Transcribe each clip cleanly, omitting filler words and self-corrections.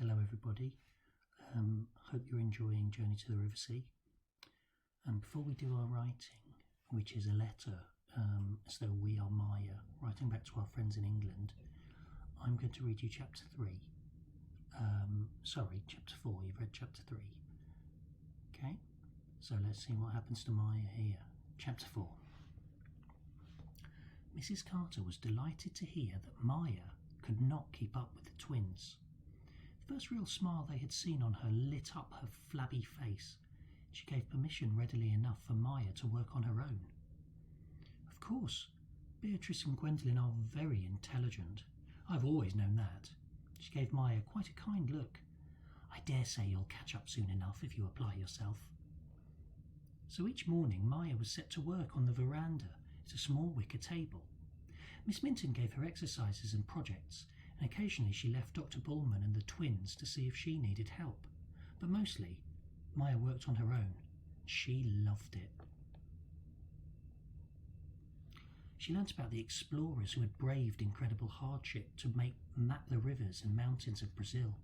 Hello everybody, hope you're enjoying Journey to the River Sea. And before we do our writing, which is a letter, as though we are Maya, writing back to our friends in England, I'm going to read you chapter 3. Chapter 4, you've read chapter 3. Okay, so let's see what happens to Maya here. Chapter 4. Mrs. Carter was delighted to hear that Maya could not keep up with the twins. The first real smile they had seen on her lit up her flabby face. She gave permission readily enough for Maya to work on her own. Of course, Beatrice and Gwendolen are very intelligent. I've always known that. She gave Maya quite a kind look. I dare say you'll catch up soon enough if you apply yourself. So each morning Maya was set to work on the veranda at a small wicker table. Miss Minton gave her exercises and projects, and occasionally she left Dr. Bullman and the twins to see if she needed help. But mostly, Maya worked on her own. She loved it. She learnt about the explorers who had braved incredible hardship to map the rivers and mountains of Brazil.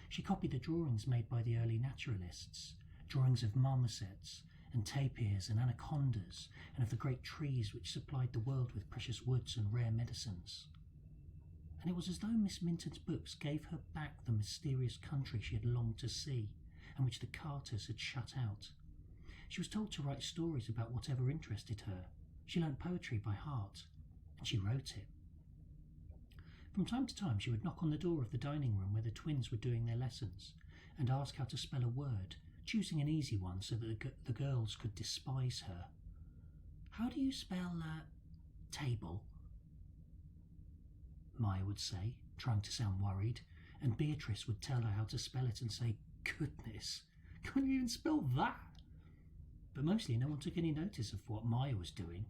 She copied the drawings made by the early naturalists, drawings of marmosets and tapirs and anacondas, and of the great trees which supplied the world with precious woods and rare medicines. And it was as though Miss Minton's books gave her back the mysterious country she had longed to see, and which the Carters had shut out. She was told to write stories about whatever interested her. She learnt poetry by heart, and she wrote it. From time to time she would knock on the door of the dining room where the twins were doing their lessons, and ask how to spell a word, choosing an easy one so that the girls could despise her. How do you spell table? Maya would say, trying to sound worried, and Beatrice would tell her how to spell it and say, goodness, can't you even spell that? But mostly no one took any notice of what Maya was doing.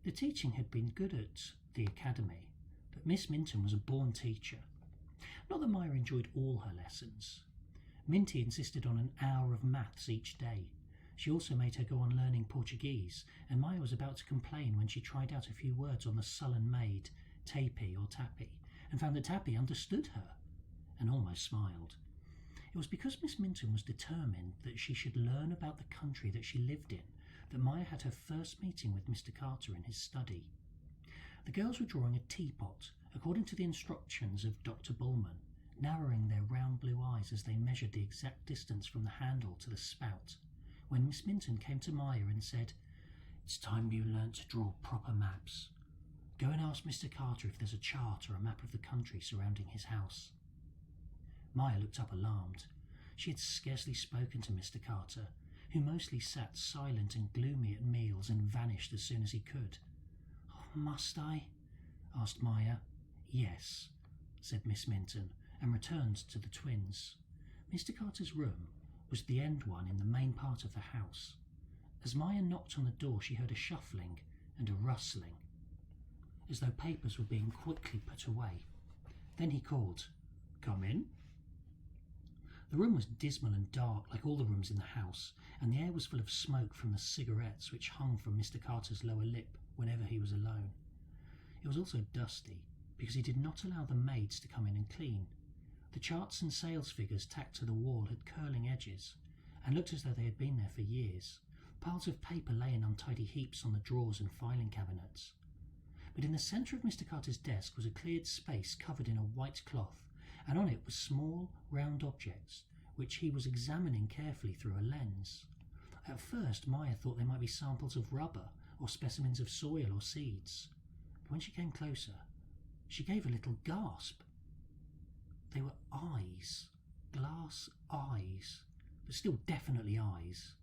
The teaching had been good at the academy, but Miss Minton was a born teacher. Not that Maya enjoyed all her lessons. Minty insisted on an hour of maths each day. She also made her go on learning Portuguese, and Maya was about to complain when she tried out a few words on the sullen maid, Tapy or Tappy, and found that Tappy understood her, and almost smiled. It was because Miss Minton was determined that she should learn about the country that she lived in that Maya had her first meeting with Mr. Carter in his study. The girls were drawing a teapot, according to the instructions of Dr. Bullman, narrowing their round blue eyes as they measured the exact distance from the handle to the spout, when Miss Minton came to Maya and said, "It's time you learnt to draw proper maps. Go and ask Mr. Carter if there's a chart or a map of the country surrounding his house." Maya looked up alarmed. She had scarcely spoken to Mr. Carter, who mostly sat silent and gloomy at meals and vanished as soon as he could. "Oh, must I?" asked Maya. "Yes," said Miss Minton, and returned to the twins. Mr. Carter's room was the end one in the main part of the house. As Maya knocked on the door, she heard a shuffling and a rustling, as though papers were being quickly put away. Then he called, "Come in." The room was dismal and dark like all the rooms in the house, and the air was full of smoke from the cigarettes which hung from Mr. Carter's lower lip whenever he was alone. It was also dusty, because he did not allow the maids to come in and clean. The charts and sales figures tacked to the wall had curling edges, and looked as though they had been there for years. Piles of paper lay in untidy heaps on the drawers and filing cabinets. But in the centre of Mr. Carter's desk was a cleared space covered in a white cloth, and on it were small, round objects, which he was examining carefully through a lens. At first Maya thought they might be samples of rubber or specimens of soil or seeds, but when she came closer, she gave a little gasp. They were eyes, glass eyes, but still definitely eyes,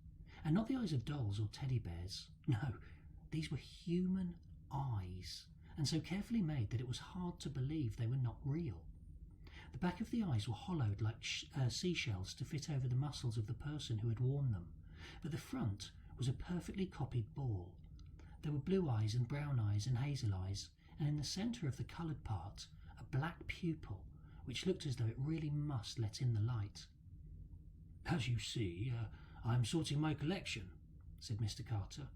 and not the eyes of dolls or teddy bears. No, these were human eyes, and so carefully made that it was hard to believe they were not real. The back of the eyes were hollowed like seashells to fit over the muscles of the person who had worn them, but the front was a perfectly copied ball. There were blue eyes and brown eyes and hazel eyes, and in the centre of the coloured part, a black pupil, which looked as though it really must let in the light. "As you see, I am sorting my collection," said Mr. Carter.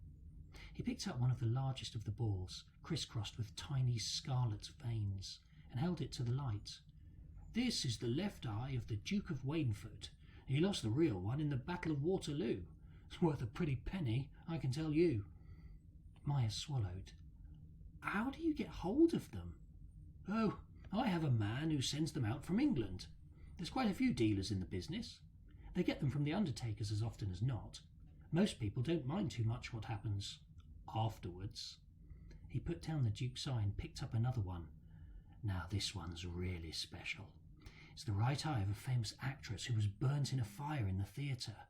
He picked up one of the largest of the balls, crisscrossed with tiny scarlet veins, and held it to the light. "This is the left eye of the Duke of Waynford. He lost the real one in the Battle of Waterloo. It's worth a pretty penny, I can tell you." Maya swallowed. "How do you get hold of them?" "Oh, I have a man who sends them out from England. There's quite a few dealers in the business. They get them from the undertakers as often as not. Most people don't mind too much what happens afterwards." He put down the Duke's eye and picked up another one. "Now this one's really special. It's the right eye of a famous actress who was burnt in a fire in the theatre.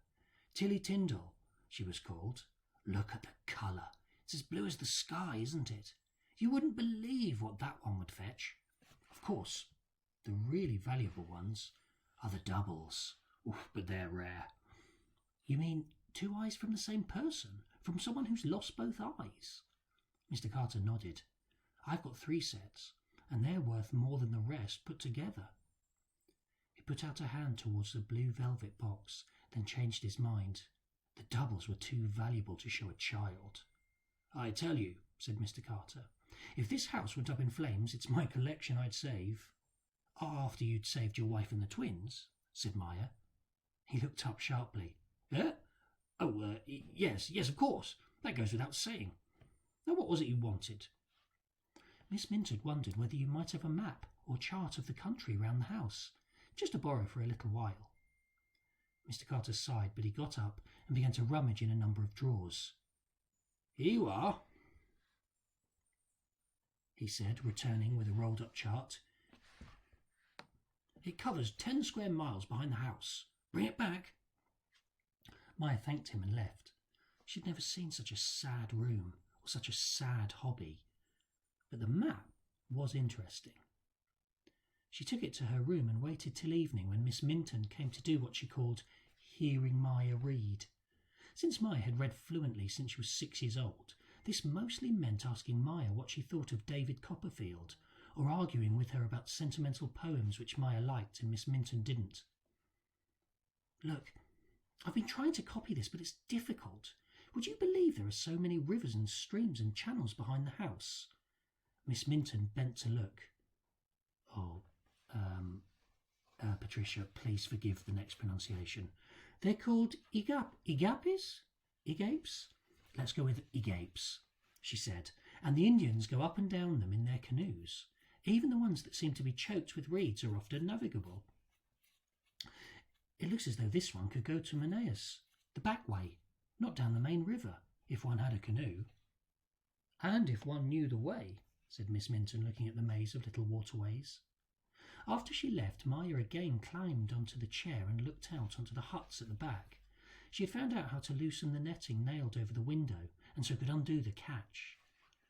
Tilly Tyndall, she was called. Look at the colour. It's as blue as the sky, isn't it? You wouldn't believe what that one would fetch. Of course, the really valuable ones are the doubles. Oof, but they're rare." "You mean 2 eyes from the same person? From someone who's lost both eyes?" Mr. Carter nodded. "I've got 3 sets, and they're worth more than the rest put together." He put out a hand towards the blue velvet box, then changed his mind. The doubles were too valuable to show a child. "I tell you," said Mr. Carter, "if this house went up in flames, it's my collection I'd save." "After you'd saved your wife and the twins," said Maya. He looked up sharply. "Eh? Oh, yes, of course. That goes without saying. Now, what was it you wanted?" "Miss Minturn wondered whether you might have a map or chart of the country round the house, just to borrow for a little while." Mr. Carter sighed, but he got up and began to rummage in a number of drawers. "Here you are," he said, returning with a rolled-up chart. "It covers 10 square miles behind the house. Bring it back." Maya thanked him and left. She'd never seen such a sad room or such a sad hobby. But the map was interesting. She took it to her room and waited till evening, when Miss Minturn came to do what she called hearing Maya read. Since Maya had read fluently since she was 6 years old, this mostly meant asking Maya what she thought of David Copperfield, or arguing with her about sentimental poems which Maya liked and Miss Minturn didn't. "Look, I've been trying to copy this, but it's difficult. Would you believe there are so many rivers and streams and channels behind the house?" Miss Minturn bent to look. "Oh, Patricia, please forgive the next pronunciation. They're called igapes? Igapes? Let's go with igapes," she said, "and the Indians go up and down them in their canoes. Even the ones that seem to be choked with reeds are often navigable. It looks as though this one could go to Manaus, the back way, not down the main river, if one had a canoe." "And if one knew the way," said Miss Minturn, looking at the maze of little waterways. After she left, Maya again climbed onto the chair and looked out onto the huts at the back. She had found out how to loosen the netting nailed over the window, and so could undo the catch.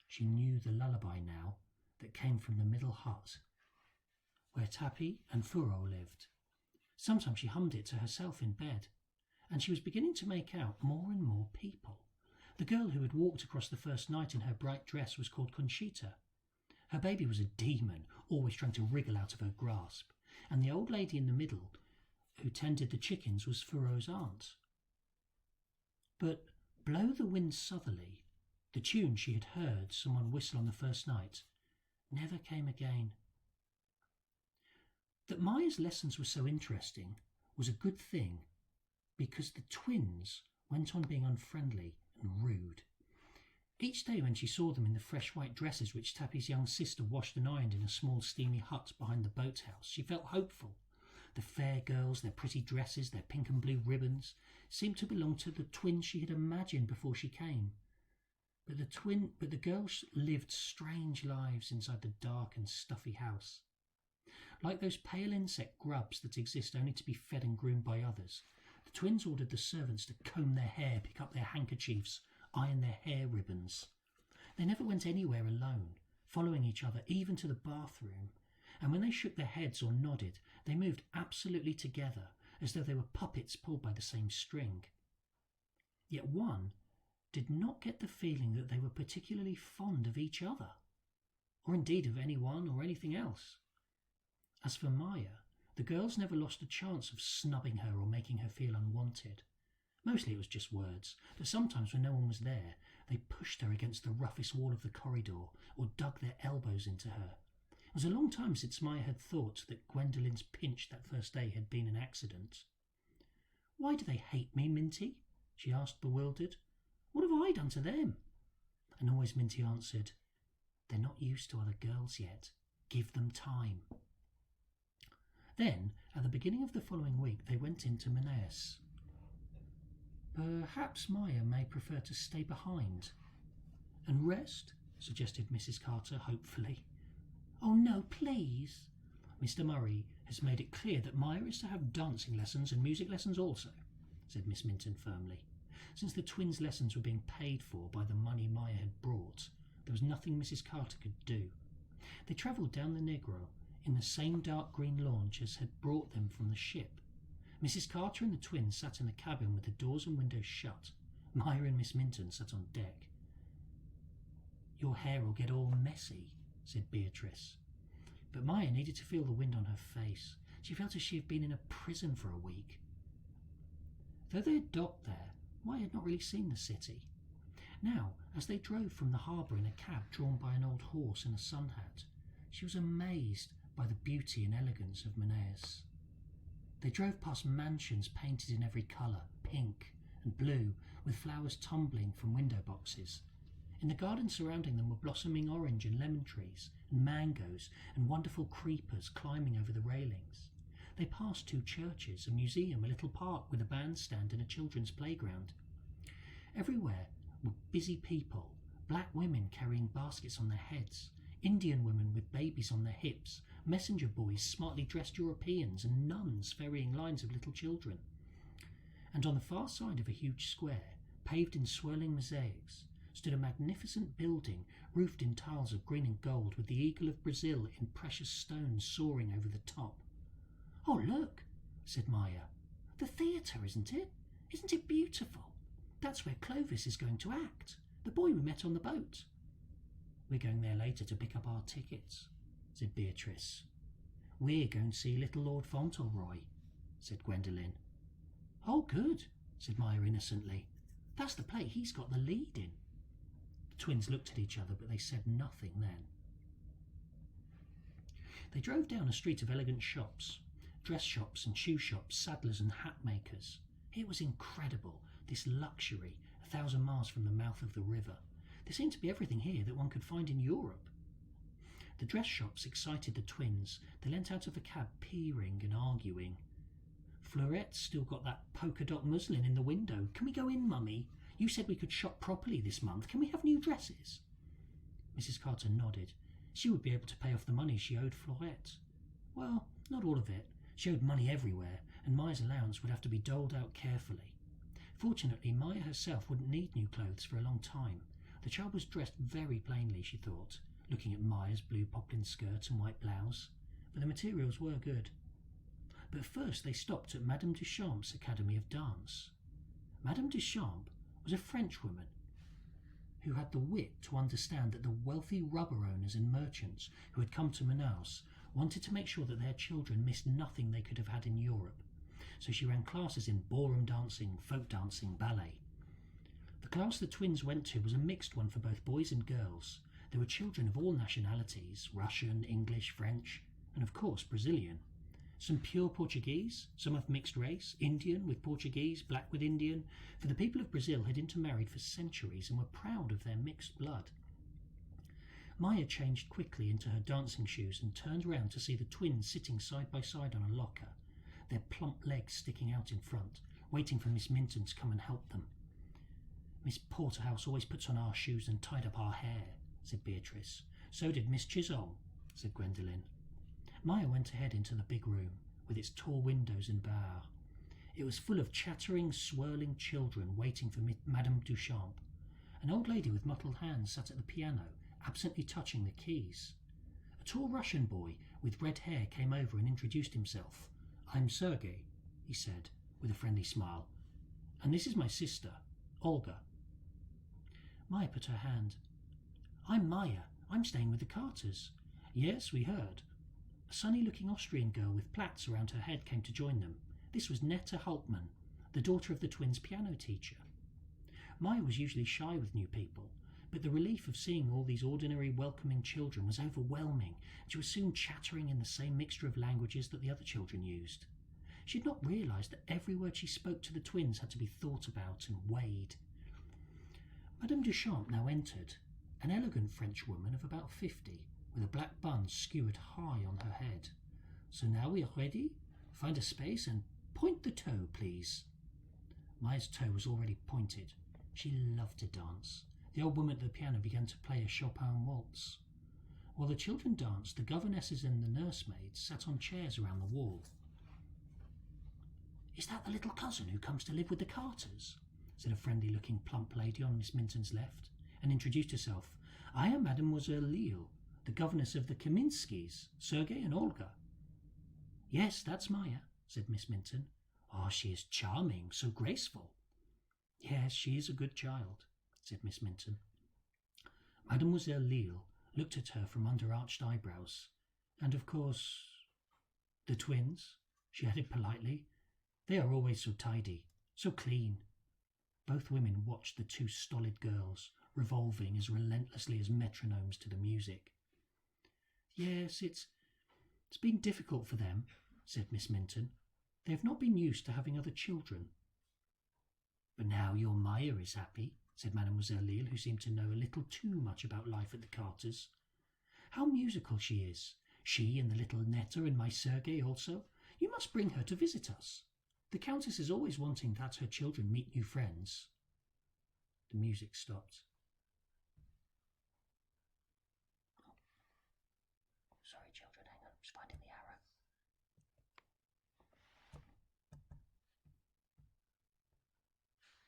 She knew the lullaby now that came from the middle hut, where Tappy and Furo lived. Sometimes she hummed it to herself in bed, and she was beginning to make out more and more people. The girl who had walked across the first night in her bright dress was called Conchita. Her baby was a demon, always trying to wriggle out of her grasp, and the old lady in the middle, who tended the chickens, was Furo's aunt. But Blow the Wind Southerly, the tune she had heard someone whistle on the first night, never came again. That Maya's lessons were so interesting was a good thing, because the twins went on being unfriendly and rude. Each day when she saw them in the fresh white dresses which Tappy's young sister washed and ironed in a small steamy hut behind the boathouse, she felt hopeful. The fair girls, their pretty dresses, their pink and blue ribbons, seemed to belong to the twins she had imagined before she came. But the girls lived strange lives inside the dark and stuffy house. Like those pale insect grubs that exist only to be fed and groomed by others, the twins ordered the servants to comb their hair, pick up their handkerchiefs, iron their hair ribbons. They never went anywhere alone, following each other even to the bathroom, and when they shook their heads or nodded, they moved absolutely together, as though they were puppets pulled by the same string. Yet one did not get the feeling that they were particularly fond of each other, or indeed of anyone or anything else. As for Maya, the girls never lost a chance of snubbing her or making her feel unwanted. Mostly it was just words, but sometimes when no one was there, they pushed her against the roughest wall of the corridor or dug their elbows into her. It was a long time since Maya had thought that Gwendolyn's pinch that first day had been an accident. "Why do they hate me, Minty?" she asked, bewildered. "What have I done to them?" And always Minty answered, "They're not used to other girls yet. Give them time." Then, at the beginning of the following week, they went into Manaus. "Perhaps Maya may prefer to stay behind and rest," suggested Mrs. Carter hopefully. "Oh no, please." "Mr. Murray has made it clear that Maya is to have dancing lessons and music lessons also," said Miss Minton firmly. Since the twins' lessons were being paid for by the money Maya had brought, there was nothing Mrs. Carter could do. They travelled down the Negro in the same dark green launch as had brought them from the ship. Mrs. Carter and the twins sat in the cabin with the doors and windows shut. Maya and Miss Minton sat on deck. "Your hair will get all messy," said Beatrice. But Maya needed to feel the wind on her face. She felt as she had been in a prison for a week. Though they had docked there, Maya had not really seen the city. Now, as they drove from the harbour in a cab drawn by an old horse in a sun hat, she was amazed by the beauty and elegance of Manaus. They drove past mansions painted in every colour, pink and blue, with flowers tumbling from window boxes. In the garden surrounding them were blossoming orange and lemon trees, and mangoes, and wonderful creepers climbing over the railings. They passed 2 churches, a museum, a little park with a bandstand and a children's playground. Everywhere were busy people, black women carrying baskets on their heads, Indian women with babies on their hips, messenger boys, smartly dressed Europeans, and nuns ferrying lines of little children. And on the far side of a huge square, paved in swirling mosaics, stood a magnificent building roofed in tiles of green and gold, with the eagle of Brazil in precious stones soaring over the top. "Oh, look," said Maya. "The theatre, isn't it? Isn't it beautiful? That's where Clovis is going to act, the boy we met on the boat." "We're going there later to pick up our tickets," said Beatrice. "We're going to see little Lord Fauntleroy," said Gwendolen. "Oh, good," said Maya innocently. "That's the play he's got the lead in." The twins looked at each other, but they said nothing then. They drove down a street of elegant shops, dress shops and shoe shops, saddlers and hat makers. It was incredible, this luxury, 1,000 miles from the mouth of the river. There seemed to be everything here that one could find in Europe. The dress shops excited the twins. They leant out of the cab, peering and arguing. "Fleurette's still got that polka dot muslin in the window. Can we go in, Mummy? You said we could shop properly this month. Can we have new dresses?" Mrs. Carter nodded. She would be able to pay off the money she owed Fleurette. Well, not all of it. She owed money everywhere, and Maya's allowance would have to be doled out carefully. Fortunately, Maya herself wouldn't need new clothes for a long time. The child was dressed very plainly, she thought, looking at Maya's blue poplin skirt and white blouse, but the materials were good. But first they stopped at Madame Duchamp's Academy of Dance. Madame Duchamp was a Frenchwoman who had the wit to understand that the wealthy rubber owners and merchants who had come to Manaus wanted to make sure that their children missed nothing they could have had in Europe. So she ran classes in ballroom dancing, folk dancing, ballet. The class the twins went to was a mixed one for both boys and girls. There were children of all nationalities, Russian, English, French, and of course Brazilian. Some pure Portuguese, some of mixed race, Indian with Portuguese, black with Indian, for the people of Brazil had intermarried for centuries and were proud of their mixed blood. Maya changed quickly into her dancing shoes and turned round to see the twins sitting side by side on a locker, their plump legs sticking out in front, waiting for Miss Minton to come and help them. "Miss Porterhouse always puts on our shoes and tied up our hair," said Beatrice. "So did Miss Chisholm," said Gwendolen. Maya went ahead into the big room, with its tall windows and bar. It was full of chattering, swirling children waiting for Madame Duchamp. An old lady with mottled hands sat at the piano, absently touching the keys. A tall Russian boy with red hair came over and introduced himself. "I'm Sergei," he said, with a friendly smile. "And this is my sister, Olga." Maya put her hand. "I'm Maya. I'm staying with the Carters." "Yes, we heard." A sunny-looking Austrian girl with plaits around her head came to join them. This was Netta Haltman, the daughter of the twins' piano teacher. Maya was usually shy with new people, But the relief of seeing all these ordinary, welcoming children was overwhelming, and she was soon chattering in the same mixture of languages that the other children used. She had not realised that every word she spoke to the twins had to be thought about and weighed. Madame Duchamp now entered, an elegant French woman of about 50, with a black bun skewered high on her head. "So now we are ready? Find a space and point the toe, please." Maya's toe was already pointed. She loved to dance. The old woman at the piano began to play a Chopin waltz. While the children danced, the governesses and the nursemaids sat on chairs around the wall. "Is that the little cousin who comes to live with the Carters?" said a friendly-looking plump lady on Miss Minton's left, and introduced herself. "I am Mademoiselle Lille, the governess of the Kaminskis, Sergei and Olga." "Yes, that's Maya," said Miss Minton. "Oh, she is charming, so graceful." "Yes, she is a good child," said Miss Minton. Mademoiselle Lille looked at her from under arched eyebrows. "And of course, the twins," she added politely. "They are always so tidy, so clean." Both women watched the two stolid girls, revolving as relentlessly as metronomes to the music. "Yes, it's been difficult for them," said Miss Minton. "They have not been used to having other children." "But now your Maya is happy," said Mademoiselle Lille, who seemed to know a little too much about life at the Carters. "How musical she is! She and the little Netta and my Sergei also. You must bring her to visit us. The Countess is always wanting that her children meet new friends." The music stopped. Sorry, children, hang on, I'm just finding the arrow.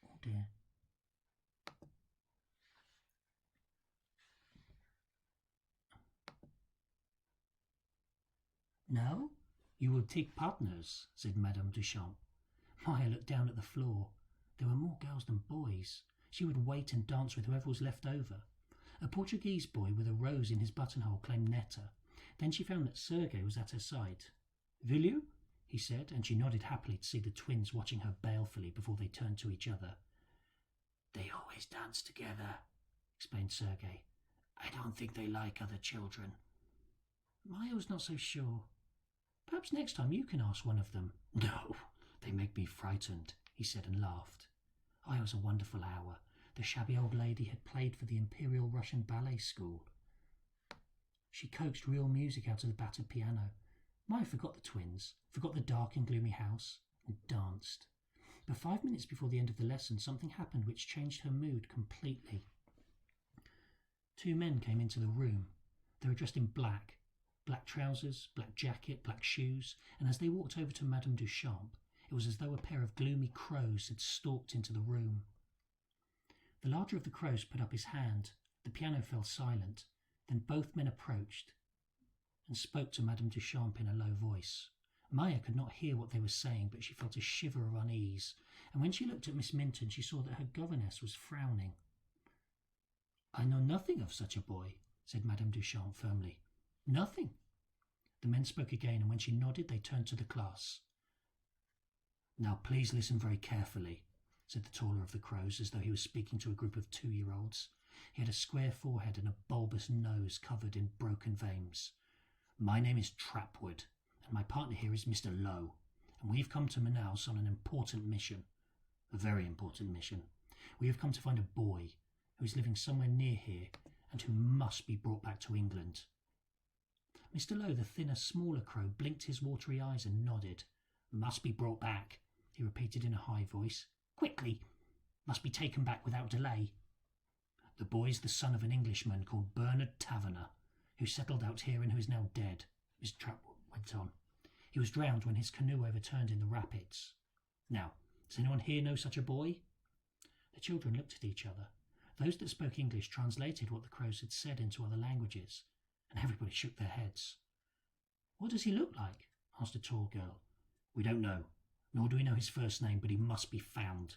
Oh dear. "No? You will take partners," said Madame Duchamp. Maya looked down at the floor. There were more girls than boys. She would wait and dance with whoever was left over. A Portuguese boy with a rose in his buttonhole claimed Netta. Then she found that Sergei was at her side. "Will you?" he said, and she nodded happily to see the twins watching her balefully before they turned to each other. "They always dance together," explained Sergei. "I don't think they like other children." Maya was not so sure. "Perhaps next time you can ask one of them." "No, they make me frightened," he said and laughed. It was a wonderful hour. The shabby old lady had played for the Imperial Russian Ballet School. She coaxed real music out of the battered piano. Maya forgot the twins, forgot the dark and gloomy house, and danced. But 5 minutes before the end of the lesson, something happened which changed her mood completely. 2 men came into the room. They were dressed in black trousers, black jacket, black shoes, and as they walked over to Madame Duchamp, it was as though a pair of gloomy crows had stalked into the room. The larger of the crows put up his hand. The piano fell silent. Then both men approached and spoke to Madame Duchamp in a low voice. Maya could not hear what they were saying, but she felt a shiver of unease, and when she looked at Miss Minton, she saw that her governess was frowning. "I know nothing of such a boy," said Madame Duchamp firmly. "Nothing." The men spoke again, and when she nodded, they turned to the class. "Now please listen very carefully," said the taller of the crows, as though he was speaking to a group of 2-year-olds. He had a square forehead and a bulbous nose covered in broken veins. "My name is Trapwood, and my partner here is Mr. Lowe, and we have come to Manaus on an important mission, a very important mission. We have come to find a boy who is living somewhere near here and who must be brought back to England." Mr. Lowe, the thinner, smaller crow, blinked his watery eyes and nodded. "Must be brought back," he repeated in a high voice. "Quickly! Must be taken back without delay. The boy's the son of an Englishman called Bernard Taverner, who settled out here and who is now dead," Mr. Trapwood went on. "He was drowned when his canoe overturned in the rapids. Now, does anyone here know such a boy?" The children looked at each other. Those that spoke English translated what the crows had said into other languages, and everybody shook their heads. "What does he look like?" asked a tall girl. "We don't know, nor do we know his first name, but he must be found."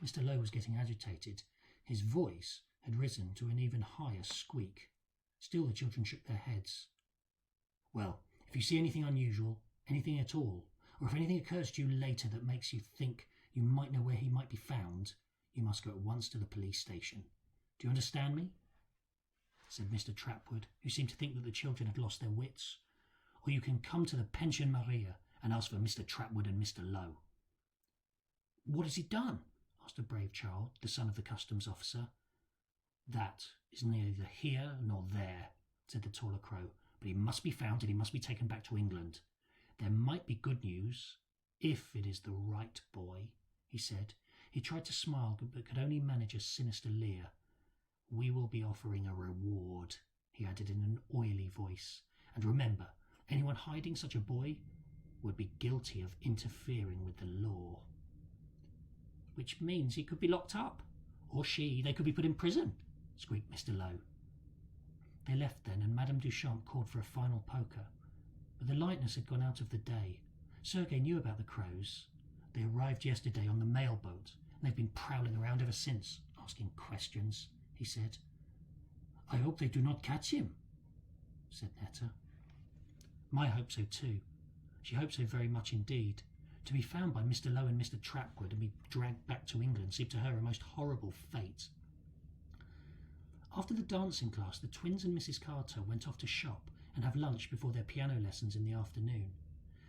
Mr. Lowe was getting agitated. His voice had risen to an even higher squeak. Still the children shook their heads. "Well, if you see anything unusual, anything at all, or if anything occurs to you later that makes you think you might know where he might be found, you must go at once to the police station. Do you understand me?" said Mr. Trapwood, who seemed to think that the children had lost their wits. "Or you can come to the Pension Maria and ask for Mr. Trapwood and Mr. Lowe." "What has he done?" asked a brave child, the son of the customs officer. "That is neither here nor there," said the taller Crow, "but he must be found and he must be taken back to England. There might be good news, if it is the right boy," he said. He tried to smile, but could only manage a sinister leer. "We will be offering a reward," he added in an oily voice. "And remember, anyone hiding such a boy would be guilty of interfering with the law." "Which means he could be locked up, or they could be put in prison," squeaked Mr. Lowe. They left then, and Madame Duchamp called for a final poker. But the lightness had gone out of the day. Sergei knew about the crows. They arrived yesterday on the mail boat, and they've been prowling around ever since, asking questions, he said. "I hope they do not catch him," said Netta. Maya hoped so too. She hoped so very much indeed. To be found by Mr. Lowe and Mr. Trapwood and be dragged back to England seemed to her a most horrible fate. After the dancing class, the twins and Mrs. Carter went off to shop and have lunch before their piano lessons in the afternoon.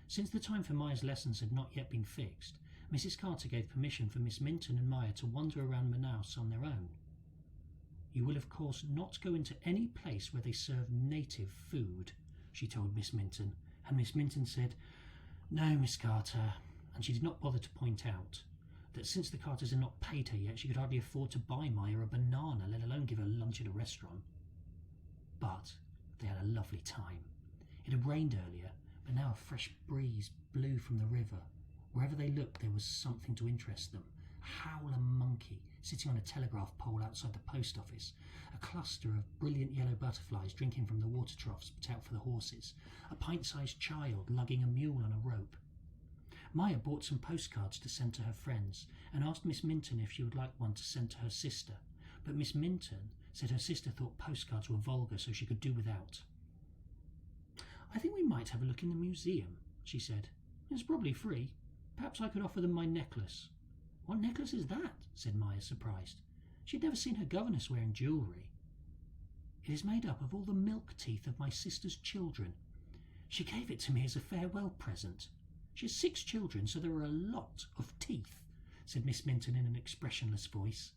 Since the time for Maya's lessons had not yet been fixed, Mrs. Carter gave permission for Miss Minton and Maya to wander around Manaus on their own. "You will, of course, not go into any place where they serve native food," she told Miss Minton, and Miss Minton said, "No, Miss Carter," and she did not bother to point out that since the Carters had not paid her yet, she could hardly afford to buy Maya a banana, let alone give her lunch at a restaurant. But they had a lovely time. It had rained earlier, but now a fresh breeze blew from the river. Wherever they looked, there was something to interest them. A howler monkey sitting on a telegraph pole outside the post office, a cluster of brilliant yellow butterflies drinking from the water troughs put out for the horses, a pint-sized child lugging a mule on a rope. Maya bought some postcards to send to her friends and asked Miss Minton if she would like one to send to her sister, but Miss Minton said her sister thought postcards were vulgar, so she could do without. "I think we might have a look in the museum," she said. "It's probably free. Perhaps I could offer them my necklace." "What necklace is that?" said Maya, surprised. She had never seen her governess wearing jewellery. "It is made up of all the milk teeth of my sister's children. She gave it to me as a farewell present. She has 6 children, so there are a lot of teeth," said Miss Minton in an expressionless voice.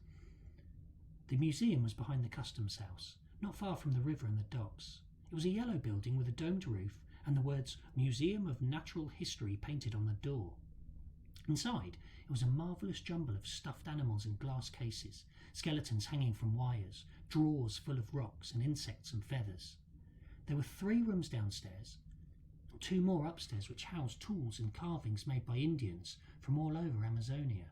The museum was behind the customs house, not far from the river and the docks. It was a yellow building with a domed roof and the words "Museum of Natural History" painted on the door. Inside, it was a marvellous jumble of stuffed animals in glass cases, skeletons hanging from wires, drawers full of rocks and insects and feathers. There were 3 rooms downstairs, and 2 more upstairs which housed tools and carvings made by Indians from all over Amazonia.